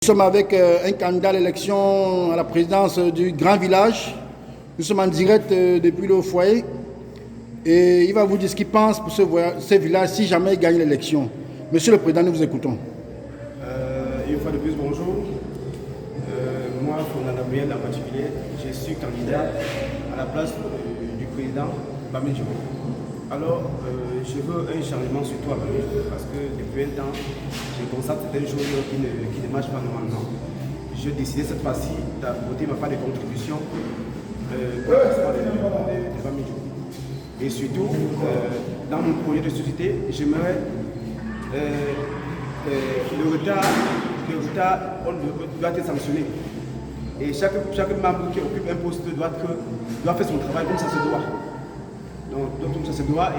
Nous sommes avec un candidat à l'élection à la présidence du grand village. Nous sommes en direct depuis le foyer. Et il va vous dire ce qu'il pense pour ce village si jamais il gagne l'élection. Monsieur le Président, nous vous écoutons. Une fois de plus, bonjour. Moi, Fernand Gabriel en particulier, je suis candidat à la place du président Bamidjo. Alors, je veux un changement sur toi, Bamidjo, parce que depuis un temps, je constate certaines choses qui ne marchent pas normalement. J'ai décidé cette fois-ci d'apporter ma part de contribution pour le de Bamidjo. Et surtout, dans mon projet de société, j'aimerais le retard doit être sanctionné. Et chaque membre qui occupe un poste doit faire son travail comme ça se doit. Donc comme ça se doit.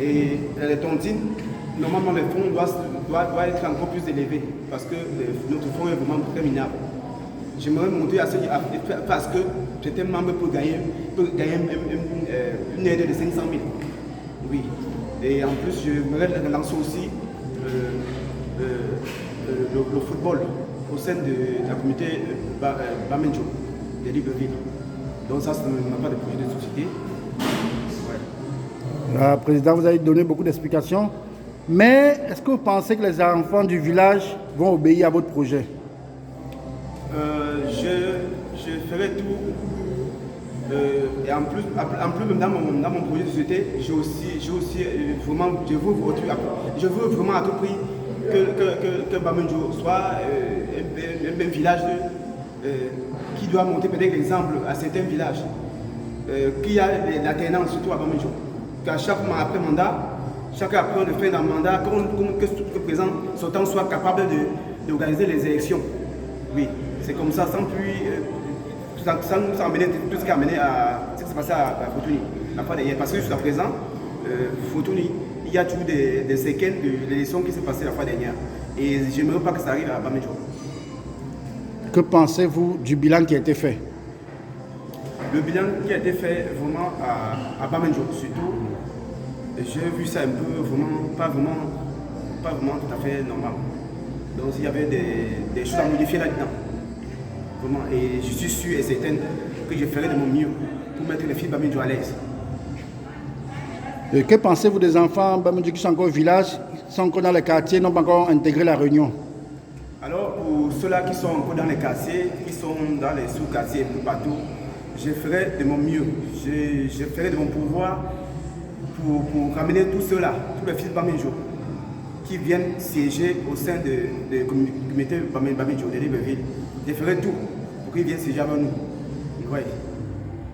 Et les tontines, normalement les fonds doivent être encore plus élevés parce que notre fonds est vraiment très minable. J'aimerais monter à ce niveau parce que certains membres peuvent gagner une aide de 500 000. Oui. Et en plus, j'aimerais lancer aussi le football au sein de la communauté Bamidjo de Libreville. Donc ça, c'est n'a pas de projet de société. Ouais. Président, vous avez donné beaucoup d'explications. Mais est-ce que vous pensez que les enfants du village vont obéir à votre projet? Je ferai tout. Et en plus même dans mon projet de société, je veux vraiment à tout prix que Bamidjo soit un village qui doit monter peut-être l'exemple à certains villages, qui a l'alternance surtout à Bamidjo, qu'à chaque mandat, chaque après de fin d'un mandat, que le président sortant soit capable d'organiser les élections. Oui, c'est comme ça, sans nous amener tout ce qui a amené à ce qui s'est passé à Foutouni, la fois d'hier. Parce que jusqu'à présent, Foutouni, il y a toujours des séquelles de l'élection qui s'est passée la fois dernière. Et je n'aimerais pas que ça arrive à Bamidjo. Que pensez-vous du bilan qui a été fait? Le bilan qui a été fait vraiment à Bamidjo, surtout, j'ai vu ça un peu, pas vraiment tout à fait normal. Donc il y avait des choses à modifier là-dedans. Vraiment, et je suis sûr et certain que je ferai de mon mieux pour mettre les filles Bamidjo à l'aise. Et que pensez-vous des enfants Bamidjo qui sont encore au village, qui sont encore dans les quartiers, n'ont pas encore intégré la réunion? Alors pour ceux-là qui sont encore dans les quartiers, qui sont dans les sous-quartiers et peu partout, je ferai de mon mieux, je ferai de mon pouvoir pour ramener tous ceux-là, tous les fils Bamidjo, qui viennent siéger au sein de la communauté Bamidjo de Libreville. Je ferai tout pour qu'ils viennent siéger avec nous. Ouais.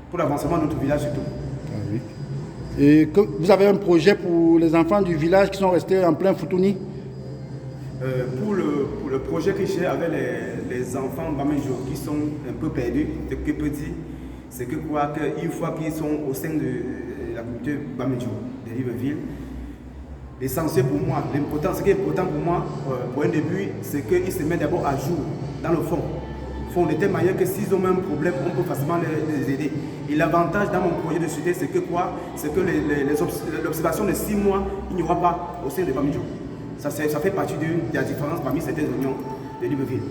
Pour l'avancement de notre village surtout. Ah oui. Et que vous avez un projet pour les enfants du village qui sont restés en plein Foutouni? Pour le projet que j'ai avec les enfants Bamidjo qui sont un peu perdus, ce que je peux dire, c'est que une fois qu'ils sont au sein de la communauté Bamidjo de Libreville, l'essentiel pour moi, ce qui est important pour moi, pour un début, c'est qu'ils se mettent d'abord à jour dans le fond de telle manière que s'ils ont même un problème, on peut facilement les aider. Et l'avantage dans mon projet de société, c'est que l'observation de 6 mois, il n'y aura pas au sein de Bamidjo. Ça fait partie de la différence parmi certaines réunions de Libreville.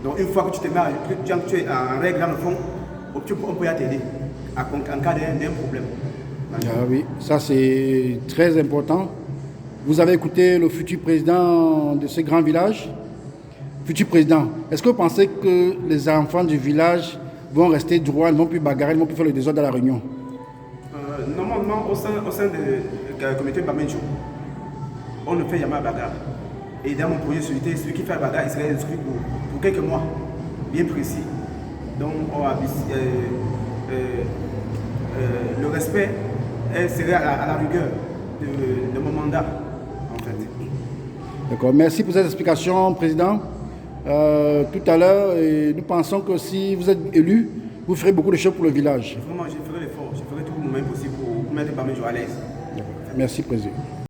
Donc une fois que tu es en règle dans le fond, on peut t'aider en cas d'un problème. Ah oui, ça c'est très important. Vous avez écouté le futur président de ce grand village. Futur président, est-ce que vous pensez que les enfants du village vont rester droits, ils ne vont plus bagarrer, ils ne vont plus faire le désordre dans la réunion? Normalement, au sein de la communauté Bamidjo, on ne fait jamais la bagarre. Et dans mon projet de société, celui qui fait la bagarre, il serait inscrit pour quelques mois, bien précis. Donc, le respect serait à la rigueur de mon mandat, en fait. D'accord, merci pour cette explication, Président. Tout à l'heure, nous pensons que si vous êtes élu, vous ferez beaucoup de choses pour le village. Vraiment, je ferai l'effort, je ferai tout le monde possible pour mettre Bamidjo à l'aise. Merci, Président.